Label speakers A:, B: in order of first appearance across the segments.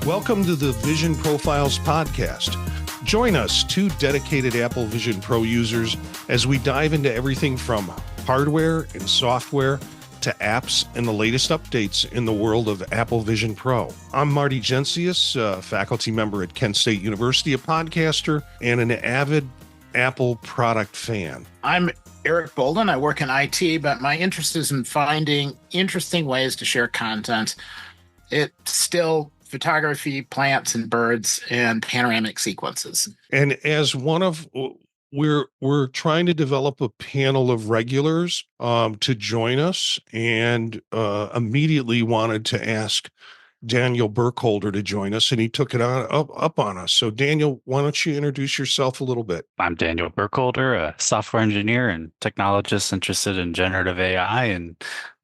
A: Welcome to the Vision Profiles podcast. Join us, two dedicated Apple Vision Pro users, as we dive into everything from hardware and software to apps and the latest updates in the world of Apple Vision Pro. I'm Marty Gencius, a faculty member at Kent State University, a podcaster, and an avid Apple product fan.
B: I'm Eric Bolden. I work in IT, but my interest is in finding interesting ways to share content. It's still photography, plants and birds, and panoramic sequences.
A: And as one of we're trying to develop a panel of regulars to join us, and immediately wanted to ask Daniel Burkholder to join us, and he took it up on us. So Daniel, why don't you introduce yourself a little bit?
C: I'm Daniel Burkholder, a software engineer and technologist interested in generative AI and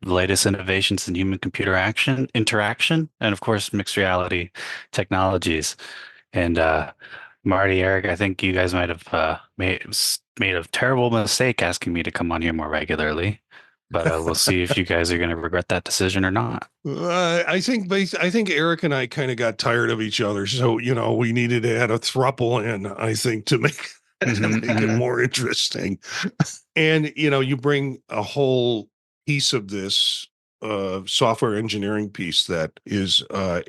C: the latest innovations in human-computer interaction, and of course, mixed reality technologies. And Marty, Eric, I think you guys might have made a terrible mistake asking me to come on here more regularly. But we'll see if you guys are going to regret that decision or not.
A: I think Eric and I kind of got tired of each other, so we needed to add a throuple in. I think to make it more interesting. And you bring a whole piece of this software engineering piece that is a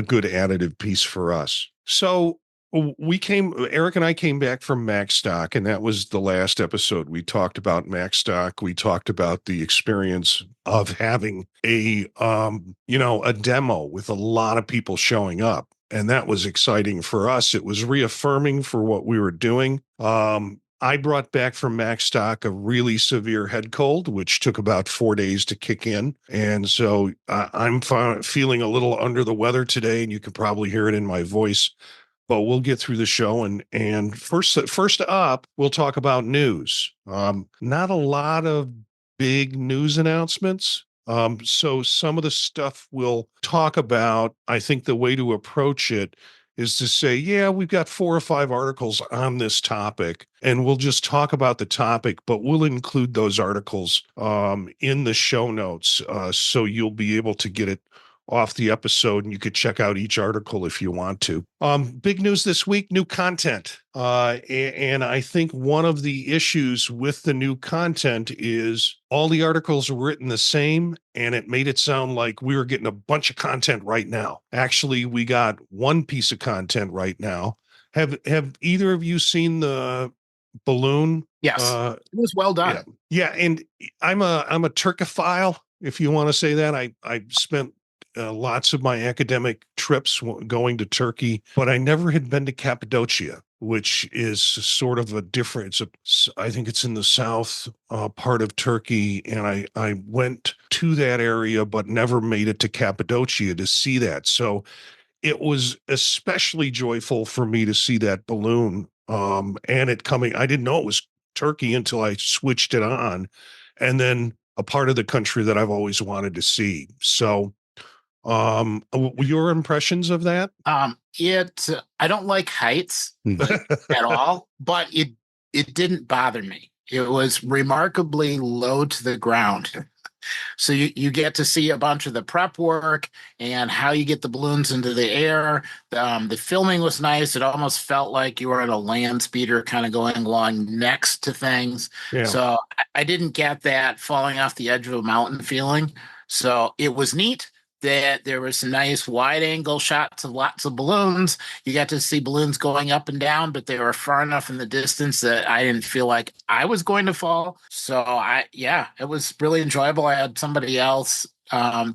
A: good additive piece for us. So Eric and I came back from MacStock, and that was the last episode. We talked about MacStock. We talked about the experience of having a demo with a lot of people showing up. And that was exciting for us. It was reaffirming for what we were doing. I brought back from MacStock a really severe head cold, which took about 4 days to kick in. And so I'm feeling a little under the weather today, and you can probably hear it in my voice. But we'll get through the show, and first up, we'll talk about news. Not a lot of big news announcements. So some of the stuff we'll talk about, I think the way to approach it is to say, yeah, we've got 4 or 5 articles on this topic, and we'll just talk about the topic, but we'll include those articles in the show notes, so you'll be able to get it off the episode, and you could check out each article if you want to. Big news this week, new content. And I think one of the issues with the new content is all the articles were written the same, and it made it sound like we were getting a bunch of content right now. Actually, we got one piece of content right now. Have either of you seen the balloon?
B: Yes, it was well done.
A: Yeah, and I'm a Turkophile, if you want to say that. I spent lots of my academic trips going to Turkey, but I never had been to Cappadocia, which is sort of a different, I think it's in the south part of Turkey. And I went to that area, but never made it to Cappadocia to see that. So it was especially joyful for me to see that balloon and it coming. I didn't know it was Turkey until I switched it on, and then a part of the country that I've always wanted to see. So your impressions of that?
B: I don't like heights at all, but it didn't bother me. It was remarkably low to the ground. So you get to see a bunch of the prep work and how you get the balloons into the air. The filming was nice. It almost felt like you were on a land speeder kind of going along next to things. Yeah. So I didn't get that falling off the edge of a mountain feeling. So it was neat that there was some nice wide angle shots of lots of balloons. You got to see balloons going up and down, but they were far enough in the distance that I didn't feel like I was going to fall. So it was really enjoyable. I had somebody else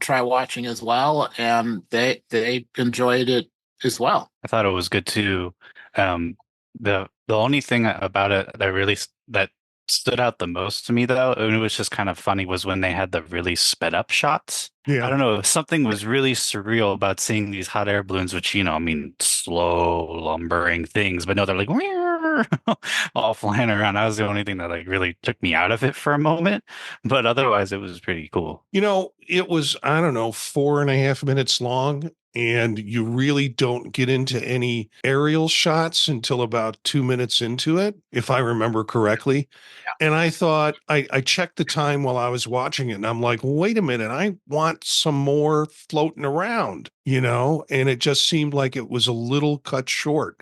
B: try watching as well, and they enjoyed it as well.
C: I thought it was good too. The only thing about it that stood out the most to me, though, and it was just kind of funny, was when they had the really sped up shots. Yeah. I don't know, something was really surreal about seeing these hot air balloons, which, slow lumbering things, but no, they're like all flying around. That was the only thing that really took me out of it for a moment, but otherwise it was pretty cool.
A: It was, I don't know, 4.5 minutes long, and you really don't get into any aerial shots until about 2 minutes into it, if I remember correctly. And I thought, I checked the time while I was watching it, and I'm like, wait a minute, I want some more floating around, and it just seemed like it was a little cut short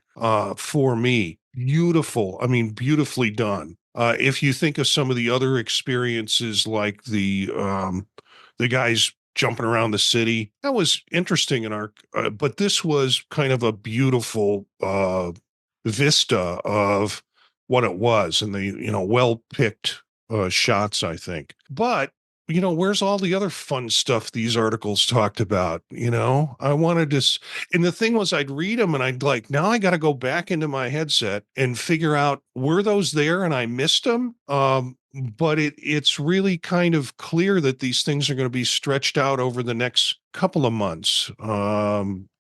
A: for me. Beautiful. I mean, beautifully done. If you think of some of the other experiences, like the guys jumping around the city, that was interesting but this was kind of a beautiful vista of what it was, and well picked shots, I think. But where's all the other fun stuff these articles talked about? I wanted to, and the thing was, I'd read them and I'd like, now I got to go back into my headset and figure out, were those there and I missed them? But it's really kind of clear that these things are going to be stretched out over the next couple of months.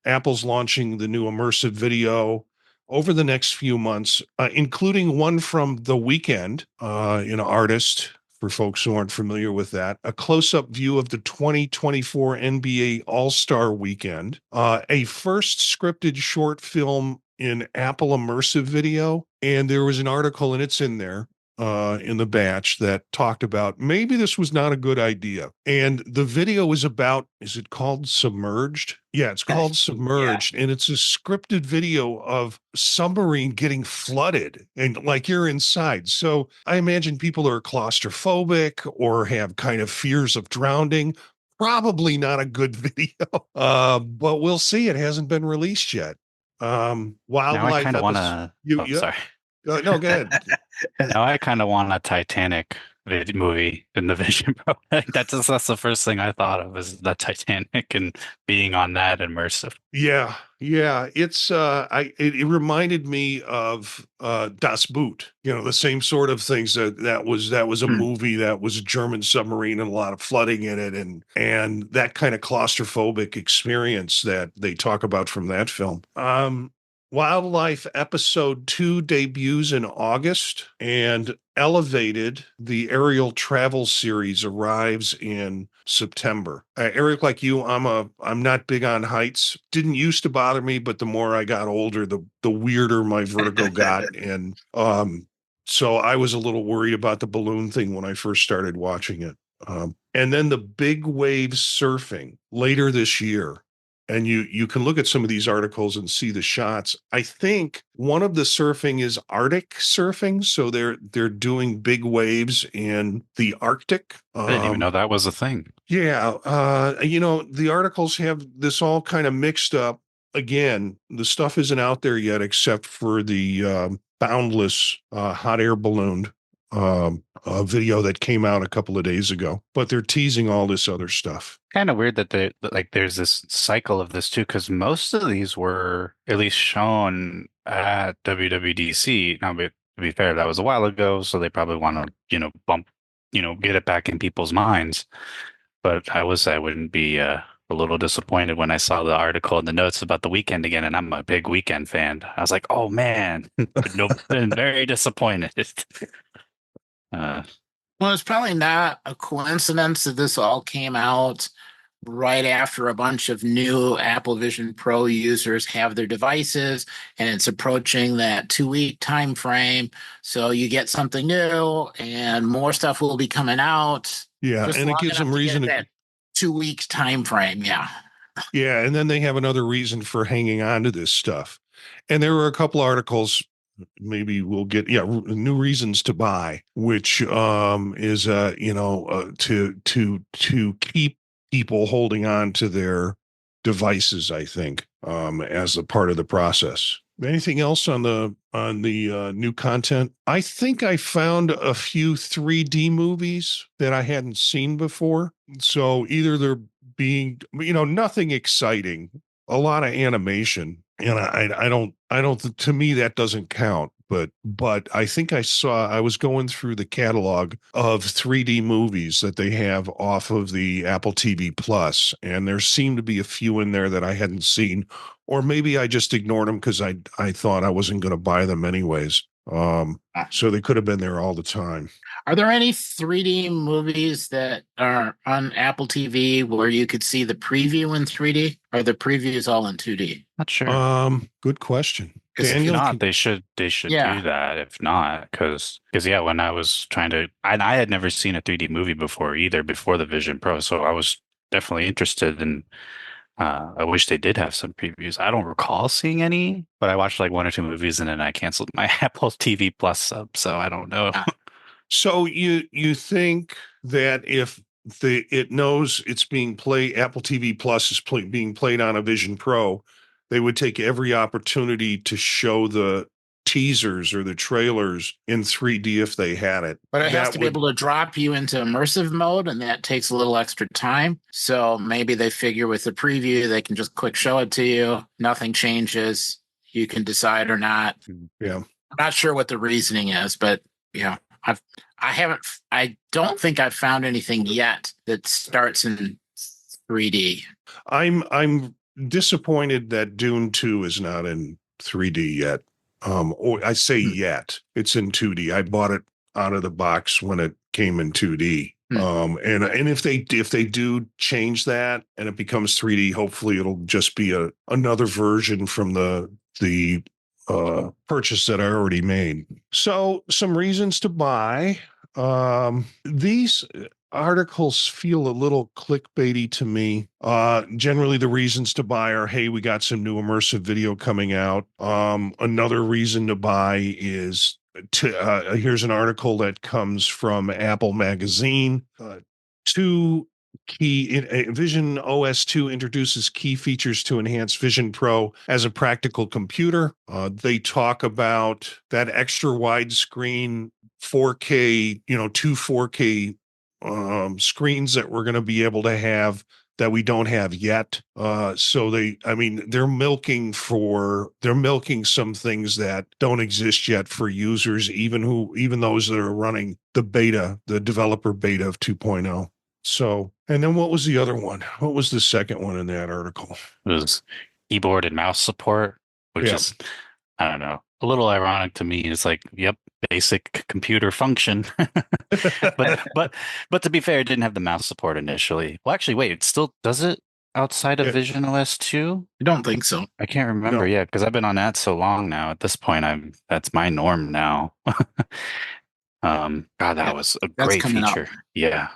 A: Apple's launching the new immersive video over the next few months, including one from The Weeknd, artist, for folks who aren't familiar with that, a close-up view of the 2024 NBA All-Star Weekend, a first scripted short film in Apple immersive video, and there was an article, and it's in there, in the batch, that talked about maybe this was not a good idea. And the video is about, is it called Submerged? Yeah, it's called Submerged. Yeah. And it's a scripted video of submarine getting flooded and like you're inside. So I imagine people are claustrophobic or have kind of fears of drowning. Probably not a good video, but we'll see. It hasn't been released yet. Wildlife.
C: Now I kind of want to. Sorry.
A: No, go ahead.
C: Now I kind of want a Titanic movie in the Vision Pro. That's the first thing I thought of, is the Titanic and being on that immersive.
A: Yeah. It's it reminded me of Das Boot. The same sort of things. That was a movie that was a German submarine and a lot of flooding in it, and that kind of claustrophobic experience that they talk about from that film. Wildlife Episode 2 debuts in August, and Elevated, the aerial travel series, arrives in September. Eric, like you, I'm not big on heights. Didn't used to bother me, but the more I got older, the weirder my vertigo got, and so I was a little worried about the balloon thing when I first started watching it. And then the big wave surfing later this year. And you can look at some of these articles and see the shots. I think one of the surfing is Arctic surfing. So they're doing big waves in the Arctic.
C: I didn't even know that was a thing.
A: Yeah. The articles have this all kind of mixed up. Again, the stuff isn't out there yet, except for the boundless hot air balloon a video that came out a couple of days ago, but they're teasing all this other stuff.
C: Kind of weird that there's this cycle of this too, because most of these were at least shown at WWDC. Now, to be fair, that was a while ago, so they probably want to, get it back in people's minds. But I wouldn't be a little disappointed when I saw the article in the notes about The Weeknd again, and I'm a big Weeknd fan. I was like, oh man, been very disappointed.
B: Well, it's probably not a coincidence that this all came out right after a bunch of new Apple Vision Pro users have their devices, and it's approaching that 2-week time frame. So you get something new, and more stuff will be coming out.
A: Yeah, and it gives them reason to
B: that 2 weeks time frame. Yeah.
A: Yeah, and then they have another reason for hanging on to this stuff. And there were a couple articles. Maybe we'll get new reasons to buy, which is to keep people holding on to their devices, I think, as a part of the process. Anything else on the new content? I think I found a few 3D movies that I hadn't seen before. So either they're being, nothing exciting, a lot of animation. And I don't, to me, that doesn't count. But I think I was going through the catalog of 3D movies that they have off of the Apple TV Plus, and there seemed to be a few in there that I hadn't seen, or maybe I just ignored them because I thought I wasn't going to buy them anyways. So they could have been there all the time.
B: Are there any 3D movies that are on Apple TV where you could see the preview in 3D? Or the previews all in 2D?
C: Not sure.
A: Good question.
B: Because
C: If
A: Daniel,
C: not, they should
B: Yeah.
C: do that. If not, because yeah, when I was trying to, I had never seen a 3D movie before either, before the Vision Pro, so I was definitely interested in. I wish they did have some previews. I don't recall seeing any, but I watched like one or two movies and then I canceled my Apple TV Plus sub, so I don't know.
A: So you think that if it knows it's being played, Apple TV Plus is being played on a Vision Pro, they would take every opportunity to show the teasers or the trailers in 3D if they had it.
B: But it has to be able to drop you into immersive mode, and that takes a little extra time. So maybe they figure with the preview, they can just quick show it to you. Nothing changes. You can decide or not.
A: Yeah.
B: I'm not sure what the reasoning is, but yeah, I don't think I've found anything yet that starts in 3D.
A: I'm disappointed that Dune 2 is not in 3D yet. Or I say yet, it's in 2D. I bought it out of the box when it came in 2D. And if they do change that and it becomes 3D, hopefully it'll just be another version from the purchase that I already made. So some reasons to buy. These articles feel a little clickbaity to me. Generally the reasons to buy are, hey, we got some new immersive video coming out. Another reason to buy is here's an article that comes from Apple Magazine. Vision OS 2 introduces key features to enhance Vision Pro as a practical computer. They talk about that extra widescreen 4K, two 4K screens that we're going to be able to have that we don't have yet. So they're milking some things that don't exist yet for users, even those that are running the developer beta of 2.0. So, and then what was the other one? What was the second one in that article?
C: It was keyboard and mouse support, which is, I don't know, a little ironic to me. It's like, yep, basic computer function. but to be fair, it didn't have the mouse support initially. Well, actually, wait, it still does it outside of Vision OS 2?
B: I don't think so.
C: I can't remember. Yeah, because I've been on that so long now. At this point, that's my norm now. God, that was a great feature. Yeah.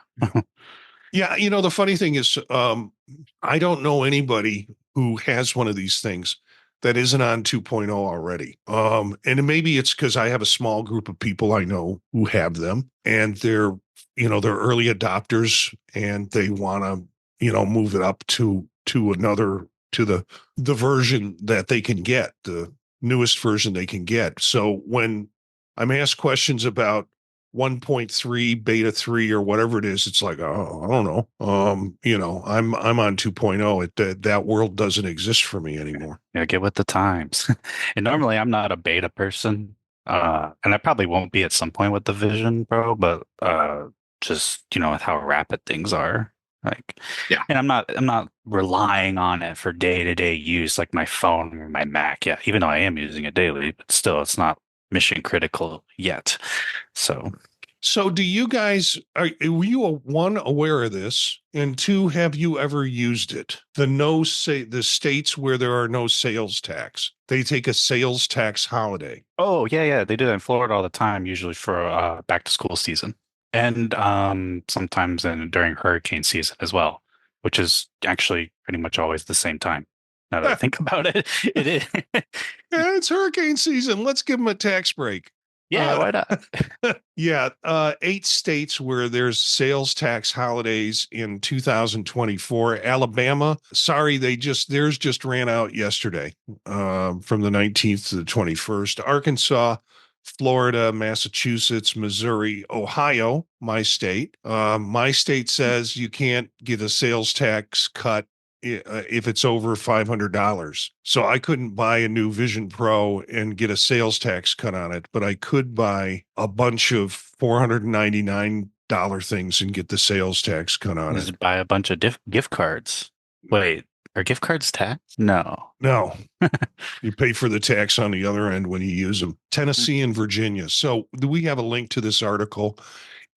A: Yeah, the funny thing is, I don't know anybody who has one of these things that isn't on 2.0 already. And maybe it's because I have a small group of people I know who have them, and they're early adopters, and they want to, move it up to the version that they can get, the newest version they can get. So when I'm asked questions about 1.3 beta 3 or whatever it is, it's like, oh, I don't know. I'm on 2.0. That world doesn't exist for me anymore.
C: Yeah, get with the times. And normally I'm not a beta person. And I probably won't be at some point with the Vision Pro, but just with how rapid things are. And I'm not relying on it for day-to-day use like my phone or my Mac. Yeah, even though I am using it daily, but still it's not mission critical yet. So
A: do you guys, were you one, aware of this, and two, have you ever used it? The states where there are no sales tax, they take a sales tax holiday.
C: Oh yeah, they do that in Florida all the time, usually for back to school season, and sometimes during hurricane season as well, which is actually pretty much always the same time. Now that I think about it, it is.
A: Yeah, it's hurricane season. Let's give them a tax break.
C: Yeah, why not?
A: Yeah, 8 states where there's sales tax holidays in 2024. Alabama, sorry, theirs just ran out yesterday, from the 19th to the 21st. Arkansas, Florida, Massachusetts, Missouri, Ohio, my state. My state says you can't get a sales tax cut if it's over $500. So I couldn't buy a new Vision Pro and get a sales tax cut on it, but I could buy a bunch of $499 things and get the sales tax cut on it.
C: Just buy a bunch of gift cards. Wait, Are gift cards taxed? No.
A: No, you pay for the tax on the other end when you use them. Tennessee and Virginia. So we have a link to this article.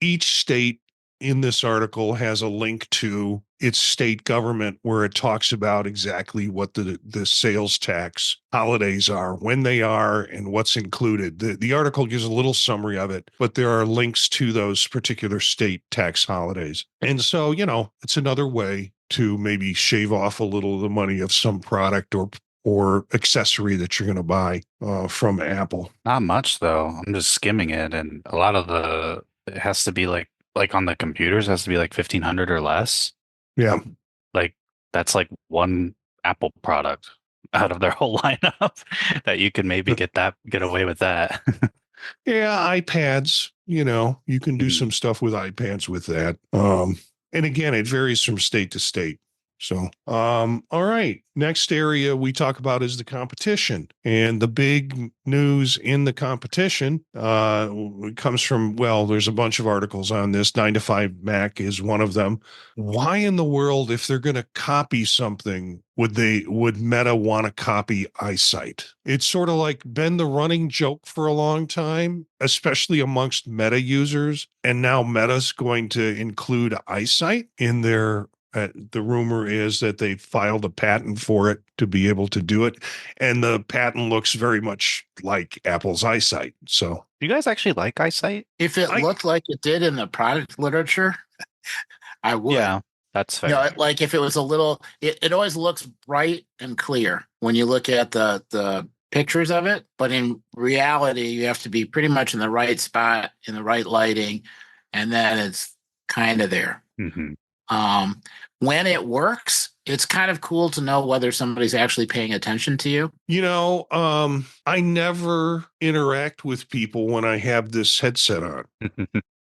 A: Each state in this article has a link to its state government where it talks about exactly what the sales tax holidays are, when they are, and what's included. The article gives a little summary of it, but there are links to those particular state tax holidays. And so, it's another way to maybe shave off a little of the money of some product or accessory that you're going to buy from Apple.
C: Not much though. I'm just skimming it, and a lot of it has to be like on the computers, it has to be like 1,500 or less.
A: Yeah.
C: Like that's like one Apple product out of their whole lineup that you could maybe get away with that.
A: Yeah, iPads, you can do some stuff with iPads with that. And again, it varies from state to state. So, all right. Next area we talk about is the competition. And the big news in the competition comes from, there's a bunch of articles on this. 9to5Mac is one of them. Why in the world, if they're going to copy something, would Meta want to copy iSight? It's sort of like been the running joke for a long time, especially amongst Meta users. And now Meta's going to include iSight in their the rumor is that they filed a patent for it to be able to do it. And the patent looks very much like Apple's iSight. So
C: do you guys actually like iSight?
B: If it looked like it did in the product literature, I would.
C: Yeah, that's fair.
B: Like if it was a little, it always looks bright and clear when you look at the pictures of it. But in reality, you have to be pretty much in the right spot, in the right lighting, and then it's kind of there.
C: Mm-hmm.
B: When it works, it's kind of cool to know whether somebody's actually paying attention to you.
A: I never interact with people when I have this headset on.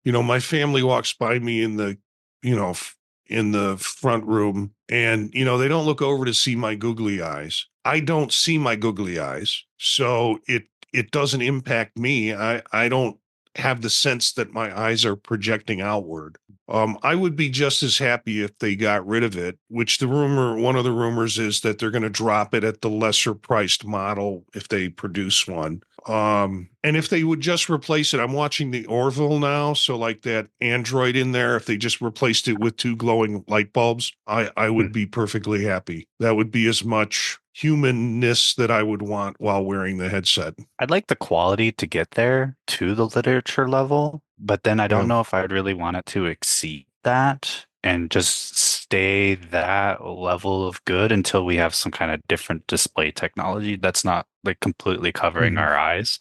A: My family walks by me in the front room and, they don't look over to see my googly eyes. I don't see my googly eyes. So it doesn't impact me. I don't have the sense that my eyes are projecting outward. I would be just as happy if they got rid of it, which one of the rumors is that they're going to drop it at the lesser priced model if they produce one. And if they would just replace it, I'm watching the Orville now. So like that Android in there, if they just replaced it with 2 glowing light bulbs, I would be perfectly happy. That would be as much humanness that I would want while wearing the headset.
C: I'd like the quality to get there to the literature level, but then I don't know if I'd really want it to exceed that and just stay that level of good until we have some kind of different display technology that's not like completely covering our eyes.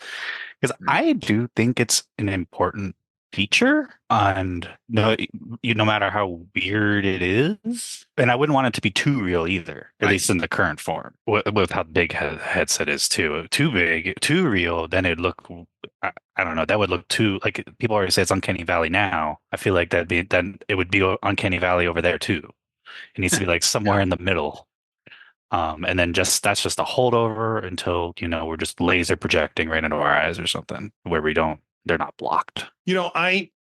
C: Because I do think it's an important feature, and no matter how weird it is, and I wouldn't want it to be too real either, at least in the current form, with how big headset is too big, too real, then it'd look, I don't know, that would look too, like people already say it's uncanny valley now. I feel like then it would be uncanny valley over there too. It needs to be like somewhere in the middle. And then that's just a holdover until, we're just laser projecting right into our eyes or something where they're not blocked.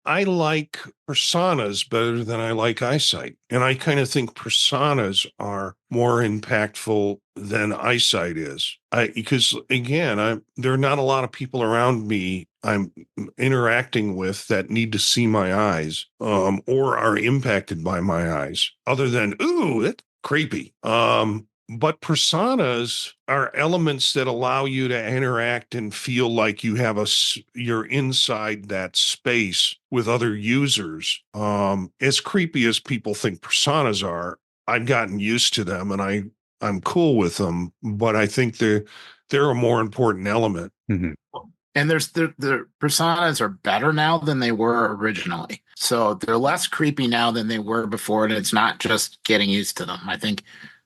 A: I like personas better than I like iSight. And I kind of think personas are more impactful than iSight is. Because again, there are not a lot of people around me I'm interacting with that need to see my eyes, or are impacted by my eyes, other than, ooh, that's creepy. But personas are elements that allow you to interact and feel like you're inside that space with other users. As creepy as people think personas are, I've gotten used to them and I'm cool with them, but I think they're a more important element.
B: Mm-hmm. And the personas are better now than they were originally. So they're less creepy now than they were before, and it's not just getting used to them. I think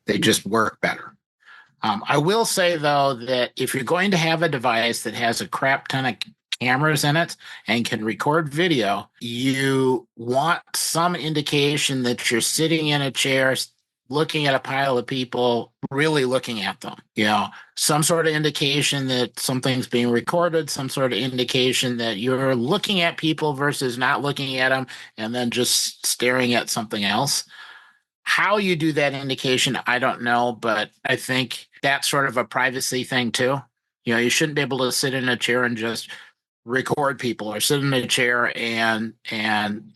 B: they just work better. I will say, though, that if you're going to have a device that has a crap ton of cameras in it and can record video, you want some indication that you're sitting in a chair looking at a pile of people, really looking at them. Some sort of indication that something's being recorded, some sort of indication that you're looking at people versus not looking at them and then just staring at something else. How you do that indication, I don't know, but I think that's sort of a privacy thing too. You shouldn't be able to sit in a chair and just record people, or sit in a chair and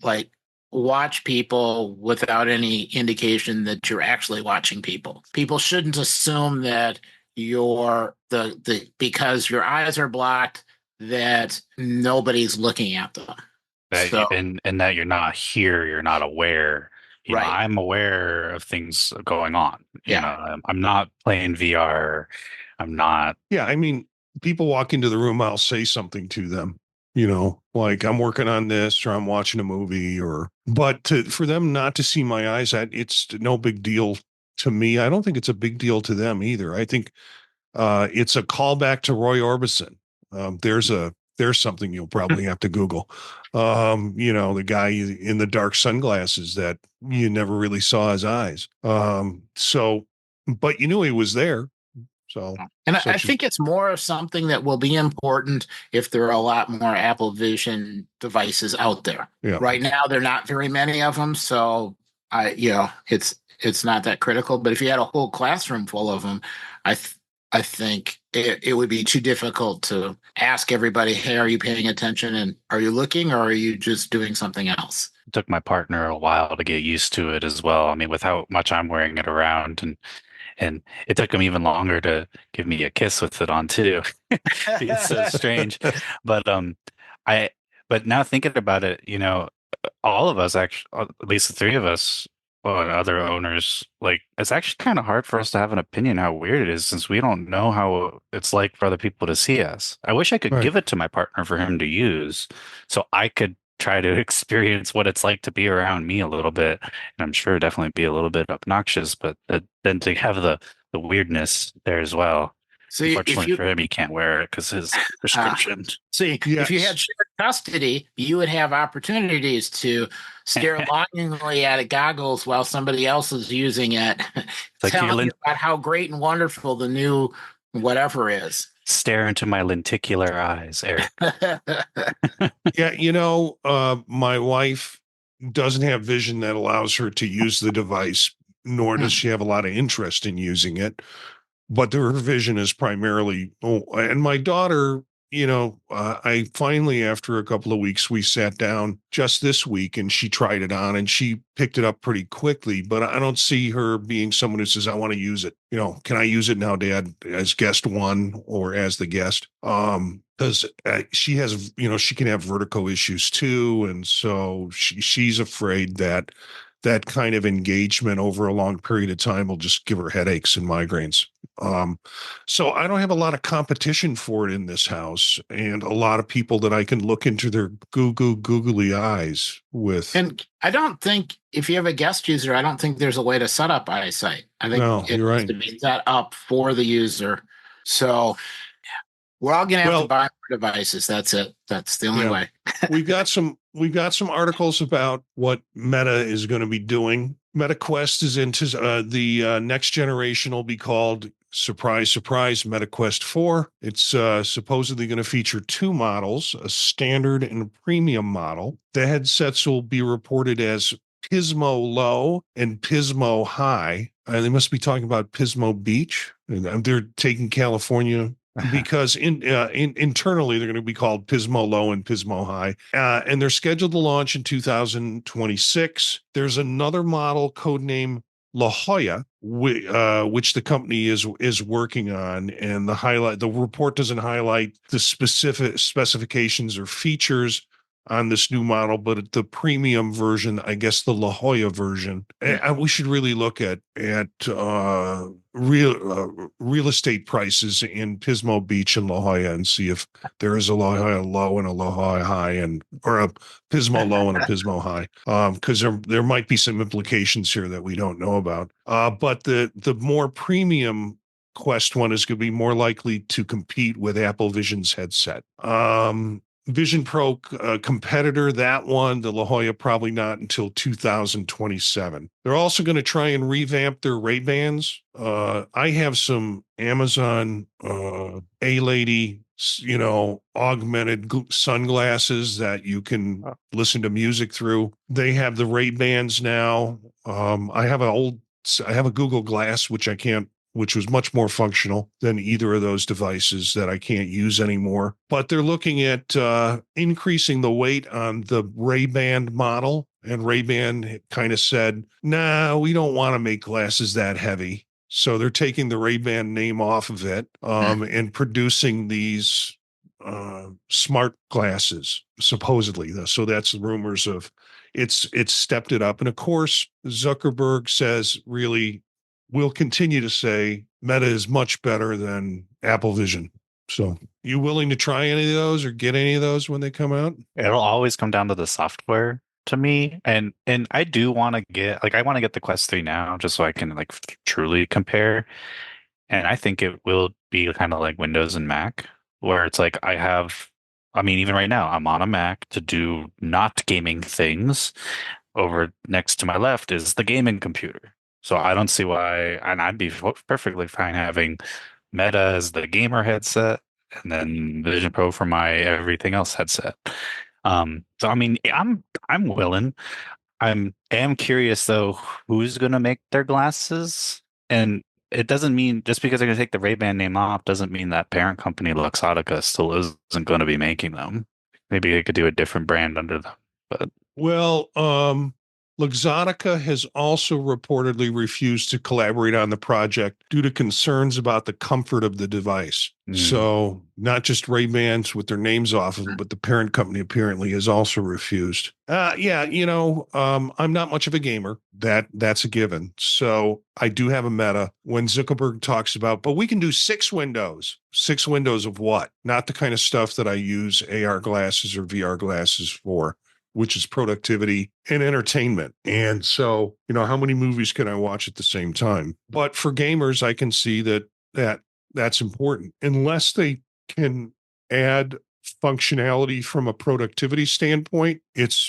B: like watch people without any indication that you're actually watching people. People shouldn't assume that you're the because your eyes are blocked that nobody's looking at them.
C: That
B: So,
C: and that you're not here, you're not aware.
B: right.
C: I'm aware of things going on.
B: Yeah.
C: I'm not playing VR. I'm not.
A: Yeah, I mean, people walk into the room, I'll say something to them, like I'm working on this or I'm watching a movie, but for them not to see my eyes, it's no big deal to me. I don't think it's a big deal to them either. I think it's a callback to Roy Orbison. There's something you'll probably have to Google. The guy in the dark sunglasses that you never really saw his eyes. But you knew he was there. So,
B: and I think it's more of something that will be important if there are a lot more Apple Vision devices out there.
A: Yeah.
B: Right now, there are not very many of them, so it's not that critical. But if you had a whole classroom full of them, I think it would be too difficult to ask everybody, hey, are you paying attention, and are you looking, or are you just doing something else?
C: It took my partner a while to get used to it as well. I mean, with how much I'm wearing it around, and it took him even longer to give me a kiss with it on too. It's so strange. But but now thinking about it, all of us actually, at least the three of us, well, and other owners, like it's actually kind of hard for us to have an opinion how weird it is, since we don't know how it's like for other people to see us. I wish I could give it to my partner for him to use, so I could try to experience what it's like to be around me a little bit. And I'm sure definitely be a little bit obnoxious, but then to have the weirdness there as well.
B: So
C: unfortunately for him, he can't wear it because his prescription.
B: See, if you had shared custody, you would have opportunities to stare longingly at goggles while somebody else is using it, telling you about how great and wonderful the new whatever is.
C: Stare into my lenticular eyes, Eric.
A: Yeah, my wife doesn't have vision that allows her to use the device, nor does she have a lot of interest in using it. But her vision is primarily, and my daughter, I finally, after a couple of weeks, we sat down just this week and she tried it on and she picked it up pretty quickly. But I don't see her being someone who says, I want to use it. Can I use it now, Dad, as guest one or as the guest? Because she has, she can have vertigo issues too. And so she's afraid that kind of engagement over a long period of time will just give her headaches and migraines. So I don't have a lot of competition for it in this house, and a lot of people that I can look into their googly eyes with.
B: And I don't think if you have a guest user, I don't think there's a way to set up eyesight. I think it
A: you're
B: has to be set up for the user. So we're all going to have to buy more devices. That's it. That's the only way.
A: We've got some articles about what Meta is going to be doing. MetaQuest is into the next generation will be called, surprise, surprise, MetaQuest 4. It's supposedly going to feature two models, a standard and a premium model. The headsets will be reported as Pismo Low and Pismo High. They must be talking about Pismo Beach. They're taking California because internally they're going to be called Pismo Low and Pismo High, and they're scheduled to launch in 2026. There's another model codename La Jolla, which the company is working on, and the report doesn't highlight the specific specifications or features on this new model, but the premium version, I guess the La Jolla version, we should really look at real estate prices in Pismo Beach and La Jolla and see if there is a La Jolla Low and a La Jolla High, or a Pismo Low and a Pismo High, because there might be some implications here that we don't know about. But the more premium Quest one is going to be more likely to compete with Apple Vision's headset. Vision Pro competitor, that one, the La Jolla, probably not until 2027. They're also going to try and revamp their Ray-Bans. I have some Amazon A-Lady augmented sunglasses that you can listen to music through. They have the Ray-Bans now. I have a Google Glass, which was much more functional than either of those devices that I can't use anymore. But they're looking at increasing the weight on the Ray-Ban model. And Ray-Ban kind of said, nah, we don't want to make glasses that heavy. So they're taking the Ray-Ban name off of it and producing these smart glasses, supposedly. So that's the rumors of it's stepped it up. And of course, Zuckerberg says really we'll continue to say Meta is much better than Apple Vision. So you willing to try any of those or get any of those when they come out?
C: It'll always come down to the software to me. And I do want to I want to get the Quest 3 now just so I can like truly compare. And I think it will be kind of like Windows and Mac, where it's like even right now, I'm on a Mac to do not gaming things. Over next to my left is the gaming computer. So I don't see why, and I'd be perfectly fine having Meta as the gamer headset and then Vision Pro for my everything else headset. So I mean, I'm willing. Am curious though, who's gonna make their glasses? And it doesn't mean just because they're gonna take the Ray-Ban name off doesn't mean that parent company Luxottica still isn't going to be making them. Maybe they could do a different brand under them. But
A: well, Luxottica has also reportedly refused to collaborate on the project due to concerns about the comfort of the device. So not just Ray-Bans with their names off of them, but the parent company apparently has also refused. I'm not much of a gamer. That's a given. So I do have a Meta. When Zuckerberg talks about, but we can do 6 windows. 6 windows of what? Not the kind of stuff that I use AR glasses or VR glasses for, which is productivity and entertainment. And so, how many movies can I watch at the same time? But for gamers, I can see that's important. Unless they can add functionality from a productivity standpoint,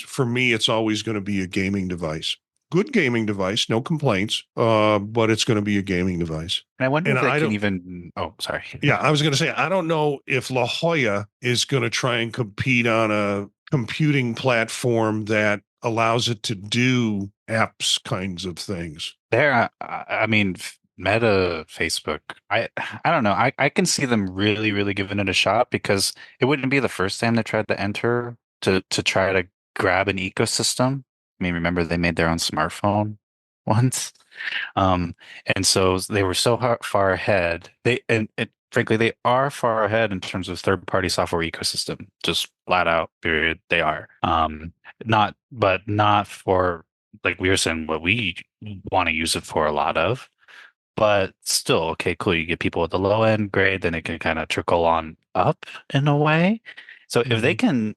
A: for me, it's always going to be a gaming device. Good gaming device, no complaints, but it's going to be a gaming device.
C: And I wonder if they can even... Oh, sorry.
A: Yeah, I was going to say, I don't know if La Jolla is going to try and compete on a computing platform that allows it to do apps kinds of things.
C: Meta, Facebook, I don't know. I can see them really, really giving it a shot because it wouldn't be the first time they tried to enter to try to grab an ecosystem. I mean, remember they made their own smartphone once. And so they were so far ahead. Frankly, they are far ahead in terms of third-party software ecosystem. Just flat out, period. They are. Not for, like we were saying, what we want to use it for a lot of. But still, okay, cool. You get people at the low end, great. Then it can kind of trickle on up in a way. So if they can,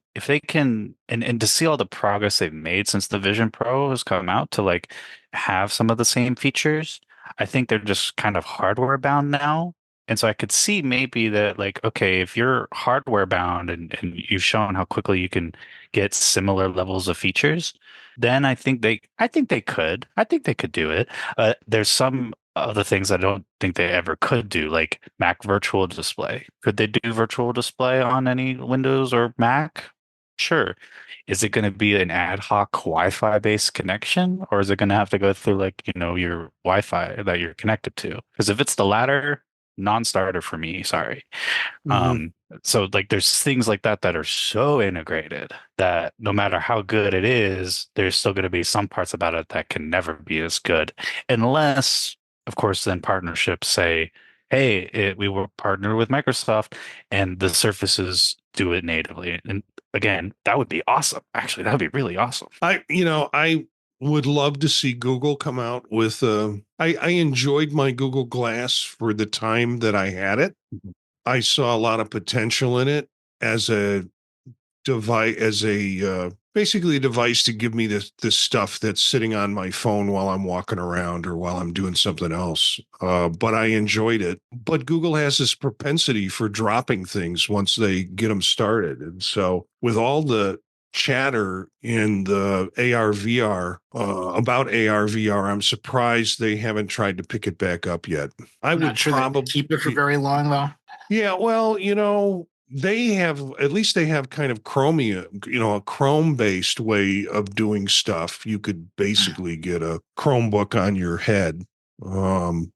C: and to see all the progress they've made since the Vision Pro has come out to like have some of the same features, I think they're just kind of hardware bound now. And so I could see maybe that like, okay, if you're hardware bound and you've shown how quickly you can get similar levels of features, then I think they could do it. There's some other things I don't think they ever could do, like Mac Virtual Display. Could they do Virtual Display on any Windows or Mac? Sure. Is it going to be an ad hoc Wi-Fi based connection, or is it going to have to go through like, your Wi-Fi that you're connected to? Because if it's the latter, non-starter for me, sorry. So like there's things like that are so integrated that no matter how good it is, there's still going to be some parts about it that can never be as good unless, of course, then partnerships say, hey, we were partnered with Microsoft and the Surfaces do it natively. And again, that would be awesome. Actually, that would be really awesome.
A: I would love to see Google come out with I enjoyed my Google Glass for the time that I had it. I saw a lot of potential in it as a device, basically a device to give me this stuff that's sitting on my phone while I'm walking around or while I'm doing something else. But I enjoyed it. But Google has this propensity for dropping things once they get them started. And so with all the chatter in the AR VR about AR VR, I'm surprised they haven't tried to pick it back up yet.
B: I'm not sure probably keep it for very long though.
A: Yeah, well, they have, at least they have kind of Chromium, a Chrome based way of doing stuff. You could basically get a Chromebook on your head. And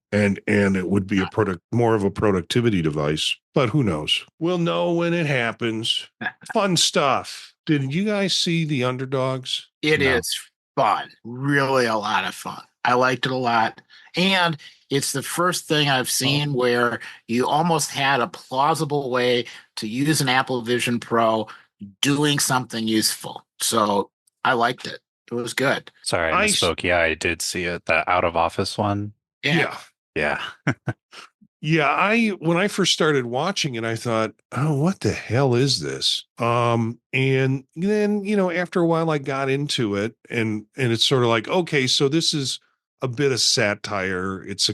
A: it would be more of a productivity device, but who knows? We'll know when it happens. Fun stuff. Did you guys see The Underdogs?
B: It is fun, really a lot of fun. I liked it a lot. And it's the first thing I've seen where you almost had a plausible way to use an Apple Vision Pro doing something useful. So I liked it. It was good.
C: Sorry, I misspoke. Yeah, I did see it. The out of office one.
A: Yeah.
C: Yeah.
A: Yeah, when I first started watching it, I thought, oh, what the hell is this? And then, after a while I got into it and it's sort of like, okay, so this is a bit of satire. It's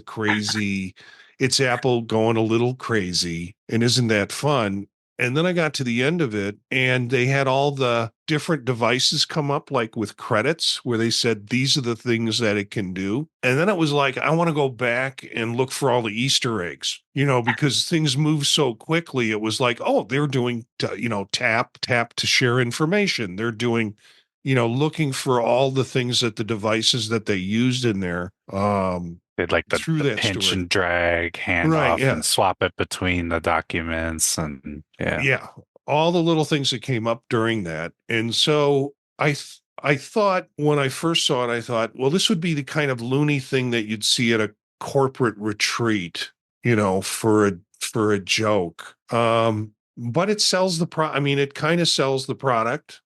A: it's Apple going a little crazy. And isn't that fun? And then I got to the end of it and they had all the different devices come up, like with credits where they said, these are the things that it can do. And then it was like, I want to go back and look for all the Easter eggs, because things move so quickly. It was like, oh, they're doing, tap to share information. They're doing, looking for all the things that the devices that they used in there.
C: They'd like the pinch
A: story.
C: And drag hand off and swap it between the documents and
A: all the little things that came up during that. And so I thought when I first saw it, I thought, well, this would be the kind of loony thing that you'd see at a corporate retreat, for a joke. But it sells it kind of sells the product.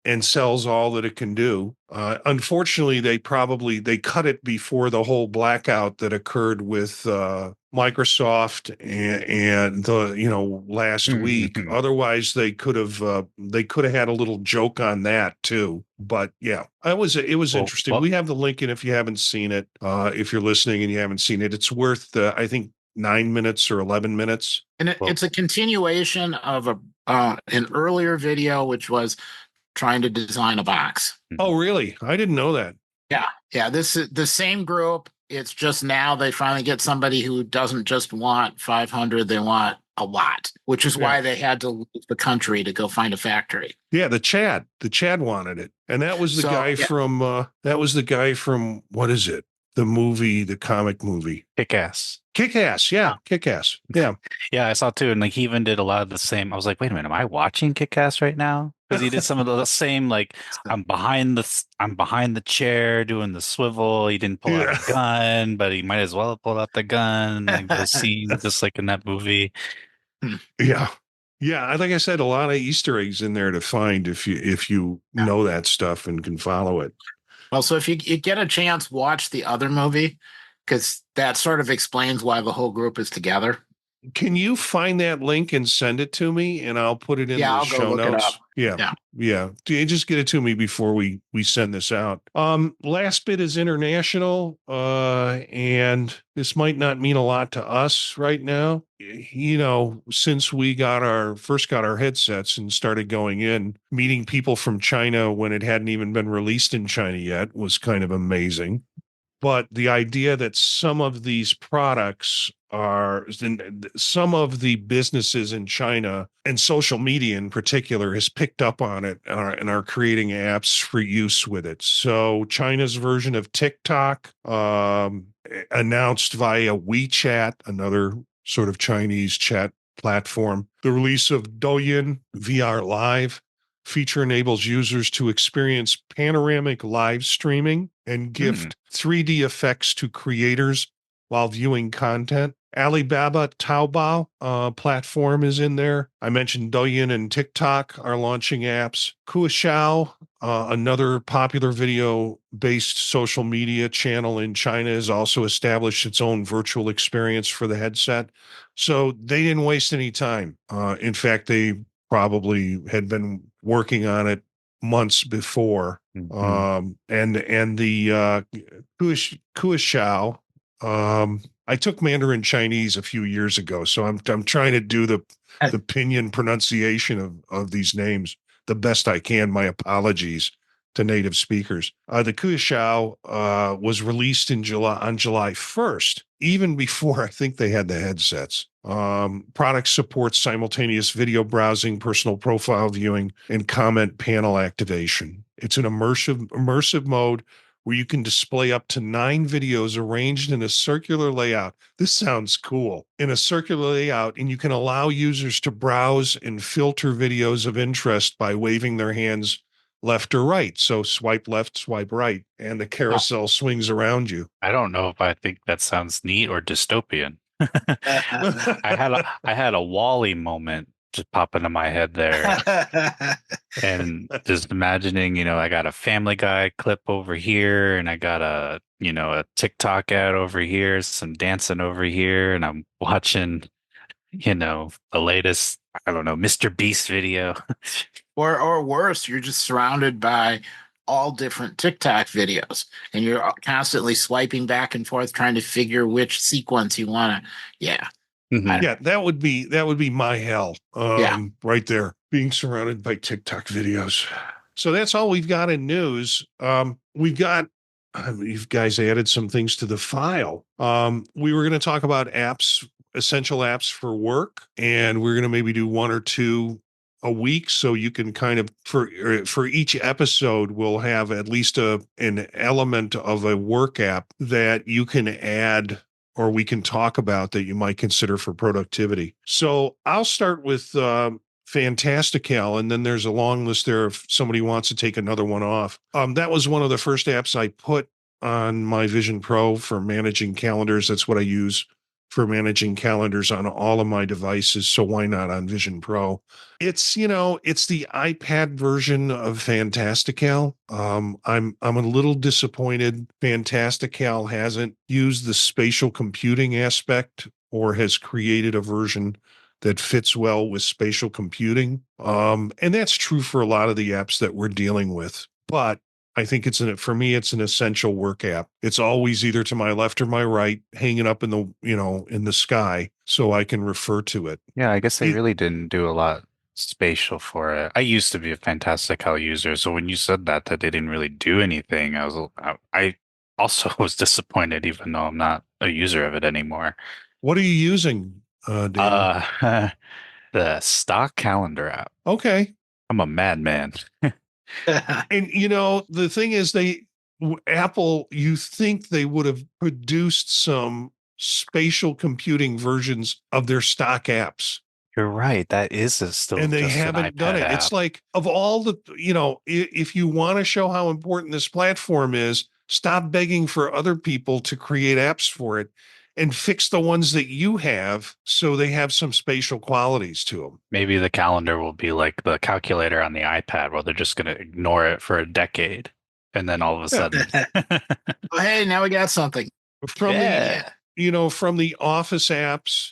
A: And sells all that it can do. Unfortunately, they cut it before the whole blackout that occurred with Microsoft and the last week. Otherwise, they could have had a little joke on that too. But yeah, it was interesting. We have the link, and if you haven't seen it, if you're listening and you haven't seen it, it's worth I think 9 minutes or 11 minutes.
B: And it's a continuation of an earlier video, which was trying to design a box.
A: Oh, really? I didn't know that.
B: Yeah. This is the same group. It's just now they finally get somebody who doesn't just want 500, they want a lot, which is why they had to leave the country to go find a factory.
A: Yeah, the Chad wanted it. And that was the guy from what is it? The comic movie.
C: Kick-Ass.
A: Kick-Ass, yeah. Kick-Ass. Yeah.
C: Yeah, I saw too. And he even did a lot of the same. I was like, wait a minute, am I watching Kick-Ass right now? Because he did some of the same, like, I'm behind the chair doing the swivel. He didn't pull out a gun, but he might as well have pulled out the gun. Like the scene, just like in that movie.
A: Yeah. Yeah, like I said, a lot of Easter eggs in there to find if you know that stuff and can follow it.
B: Well, so if you get a chance, watch the other movie, because that sort of explains why the whole group is together.
A: Can you find that link and send it to me, and I'll put it in the show notes? Yeah. Just get it to me before we send this out. Last bit is international, and this might not mean a lot to us right now. Since we got our headsets and started going in, meeting people from China when it hadn't even been released in China yet was kind of amazing. But the idea that some of these products some of the businesses in China and social media in particular has picked up on it and are creating apps for use with it. So China's version of TikTok, announced via WeChat, another sort of Chinese chat platform, the release of Douyin VR Live. Feature enables users to experience panoramic live streaming and gift 3D effects to creators while viewing content. Alibaba Taobao platform is in there. I mentioned Douyin and TikTok are launching apps. Kuaishou, another popular video-based social media channel in China, has also established its own virtual experience for the headset. So they didn't waste any time. In fact, they probably had been working on it months before. And the Kuaishou, I took Mandarin Chinese a few years ago, so I'm trying to do the pinyin pronunciation of these names the best I can. My apologies to native speakers. The Kuishao was released on July 1st, even before I think they had the headsets. Product supports simultaneous video browsing, personal profile viewing, and comment panel activation. It's an immersive mode where you can display up to 9 videos arranged in a circular layout. This sounds cool. In a circular layout, and you can allow users to browse and filter videos of interest by waving their hands left or right. So swipe left, swipe right, and the carousel swings around you.
C: I don't know if I think that sounds neat or dystopian. I had a Wall-E moment just pop into my head there. And just imagining, I got a Family Guy clip over here, and I got a TikTok ad over here, some dancing over here, and I'm watching, the latest, I don't know, Mr. Beast video.
B: Or worse, you're just surrounded by all different TikTok videos, and you're constantly swiping back and forth trying to figure which sequence you want to. Yeah.
C: Mhm.
A: Yeah, that would be my hell. Right there, being surrounded by TikTok videos. So that's all we've got in news. We've got, you guys added some things to the file. We were going to talk about apps, essential apps for work, and we're going to maybe do 1 or 2 a week, so you can kind of for each episode we'll have at least an element of a work app that you can add or we can talk about that you might consider for productivity. So I'll start with Fantastical, and then there's a long list there if somebody wants to take another one off. That was one of the first apps I put on my Vision Pro for managing calendars. That's what I use for managing calendars on all of my devices. So why not on Vision Pro? It's the iPad version of Fantastical. I'm a little disappointed Fantastical hasn't used the spatial computing aspect or has created a version that fits well with spatial computing. And that's true for a lot of the apps that we're dealing with. But I think for me, it's an essential work app. It's always either to my left or my right, hanging up in the sky, so I can refer to it.
C: Yeah, I guess they really didn't do a lot spatial for it. I used to be a Fantastical user, so when you said that they didn't really do anything, I also was disappointed, even though I'm not a user of it anymore.
A: What are you using, Dan?
C: The stock calendar app.
A: Okay.
C: I'm a madman.
A: And the thing is, Apple, you think they would have produced some spatial computing versions of their stock apps.
C: You're right. That is still
A: And they
C: just an
A: haven't done
C: iPad
A: it.
C: app.
A: It's like, of all the, if you want to show how important this platform is, stop begging for other people to create apps for it and fix the ones that you have so they have some spatial qualities to them.
C: Maybe the calendar will be like the calculator on the iPad, where they're just going to ignore it for a decade. And then all of a sudden,
B: Oh, hey, now we got something.
A: From the Office apps,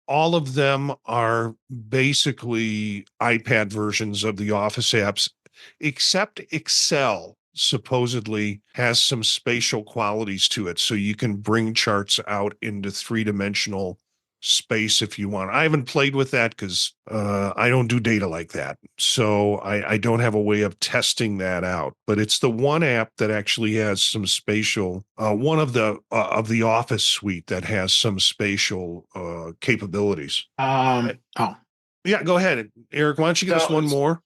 A: all of them are basically iPad versions of the Office apps, except Excel supposedly has some spatial qualities to it. So you can bring charts out into 3-dimensional space if you want. I haven't played with that because I don't do data like that. So I don't have a way of testing that out. But it's the one app that actually has some spatial, one of the Office suite that has some spatial capabilities.
B: Oh.
A: Yeah, go ahead, Eric. Why don't you give us one more?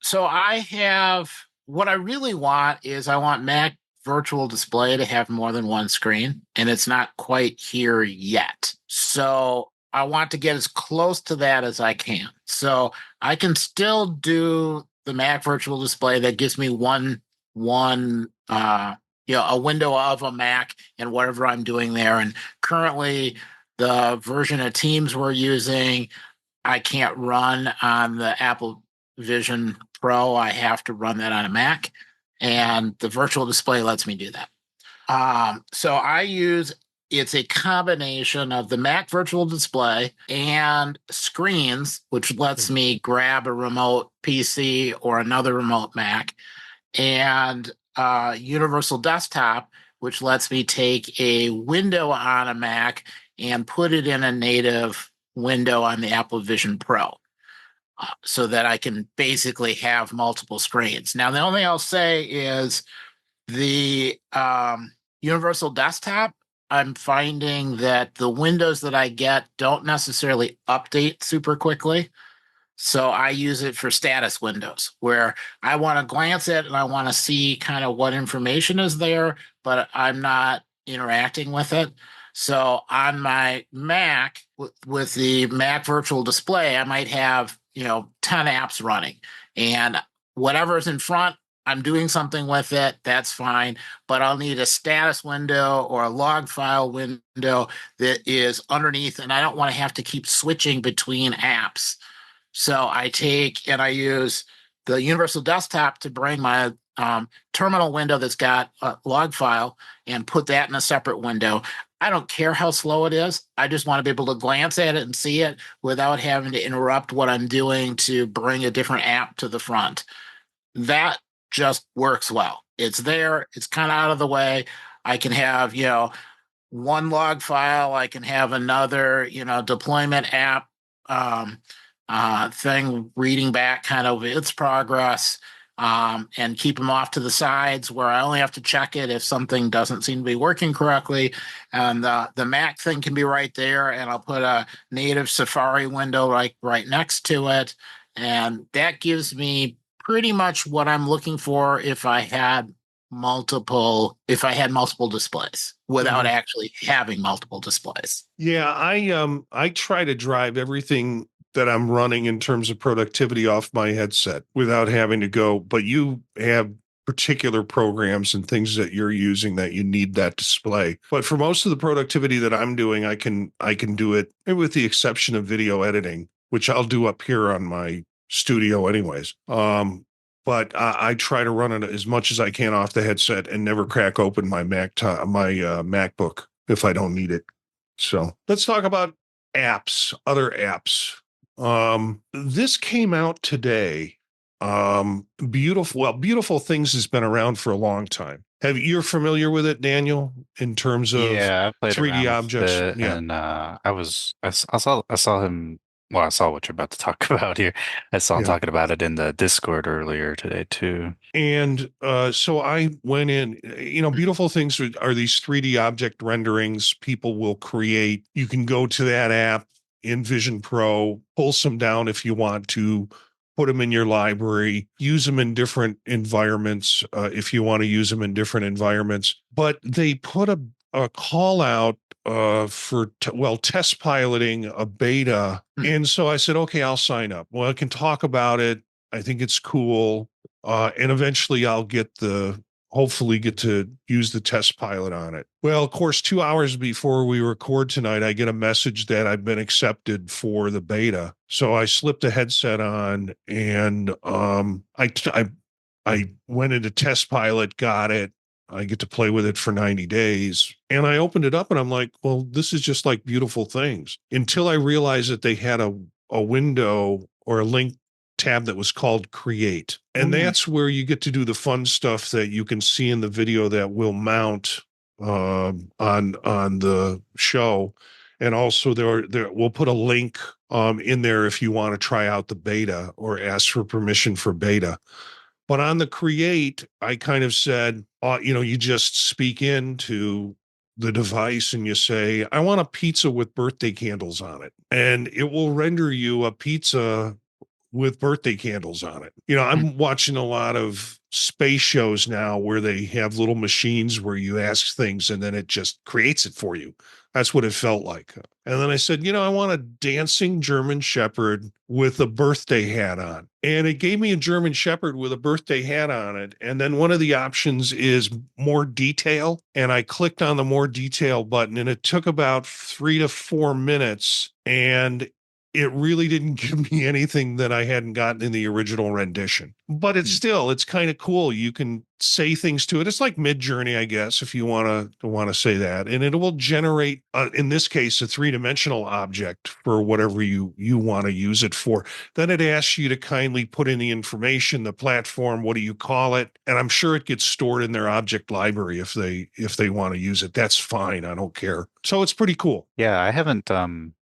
B: So I have, what I really want is I want Mac Virtual Display to have more than one screen, and it's not quite here yet. So I want to get as close to that as I can. So I can still do the Mac Virtual Display that gives me one a window of a Mac and whatever I'm doing there. And currently the version of Teams we're using, I can't run on the Apple Vision Pro. I have to run that on a Mac, and the virtual display lets me do that. So it's a combination of the Mac virtual display and screens, which lets me grab a remote PC or another remote Mac, and universal desktop, which lets me take a window on a Mac and put it in a native window on the Apple Vision Pro. so that I can basically have multiple screens. Now, the only thing I'll say is the universal desktop, I'm finding that the windows that I get don't necessarily update super quickly. So I use it for status windows where I want to glance at it and I want to see kind of what information is there, but I'm not interacting with it. So on my Mac, with the Mac Virtual Display, I might have, 10 apps running, and whatever's in front, I'm doing something with it. That's fine. But I'll need a status window or a log file window that is underneath, and I don't want to have to keep switching between apps. So I take and I use the Universal Desktop to bring my terminal window that's got a log file and put that in a separate window. I don't care how slow it is. I just want to be able to glance at it and see it without having to interrupt what I'm doing to bring a different app to the front. That just works well. It's there. It's kind of out of the way. I can have, one log file. I can have another, deployment app thing reading back kind of its progress, and keep them off to the sides where I only have to check it if something doesn't seem to be working correctly. And the Mac thing can be right there, and I'll put a native Safari window right next to it. And that gives me pretty much what I'm looking for if I had multiple displays without actually having multiple displays.
A: Yeah, I try to drive everything that I'm running in terms of productivity off my headset without having to go, but you have particular programs and things that you're using that you need that display. But for most of the productivity that I'm doing, I can do it, with the exception of video editing, which I'll do up here on my studio anyways. But I try to run it as much as I can off the headset and never crack open my MacBook if I don't need it. So let's talk about other apps. This came out today. Beautiful Things has been around for a long time. You're familiar with it, Daniel, in terms of
C: I played
A: 3D objects?
C: and I saw him. Well, I saw what you're about to talk about here. I saw him talking about it in the Discord earlier today too.
A: And so I went in. Beautiful Things are these 3D object renderings people will create. You can go to that app in Vision Pro, pull some down if you want to, put them in your library, use them in different environments if you want to use them in different environments. But they put a call out for test piloting a beta. And so I said, okay, I'll sign up. Well, I can talk about it. I think it's cool. And eventually I'll hopefully get to use the test pilot on it. Well, of course, 2 hours before we record tonight, I get a message that I've been accepted for the beta. So I slipped a headset on and I went into test pilot, got it. I get to play with it for 90 days. And I opened it up and I'm like, well, this is just like Beautiful Things, until I realized that they had a window or a link tab that was called Create. And that's where you get to do the fun stuff that you can see in the video that will mount on the show. And also we'll put a link in there if you want to try out the beta or ask for permission for beta. But on the Create, I kind of said, you just speak into the device and you say, I want a pizza with birthday candles on it. And it will render you a pizza with birthday candles on it. I'm watching a lot of space shows now where they have little machines where you ask things and then it just creates it for you. That's what it felt like. And then I said, I want a dancing German Shepherd with a birthday hat on. And it gave me a German Shepherd with a birthday hat on it. And then one of the options is more detail. And I clicked on the more detail button and it took about 3 to 4 minutes. And it really didn't give me anything that I hadn't gotten in the original rendition. But it's kind of cool. You can say things to it. It's like Midjourney, I guess, if you want to say that. And it will generate, in this case, a 3-dimensional object for whatever you want to use it for. Then it asks you to kindly put in the information, the platform, what do you call it? And I'm sure it gets stored in their object library if they want to use it. That's fine. I don't care. So it's pretty cool.
C: Yeah, I haven't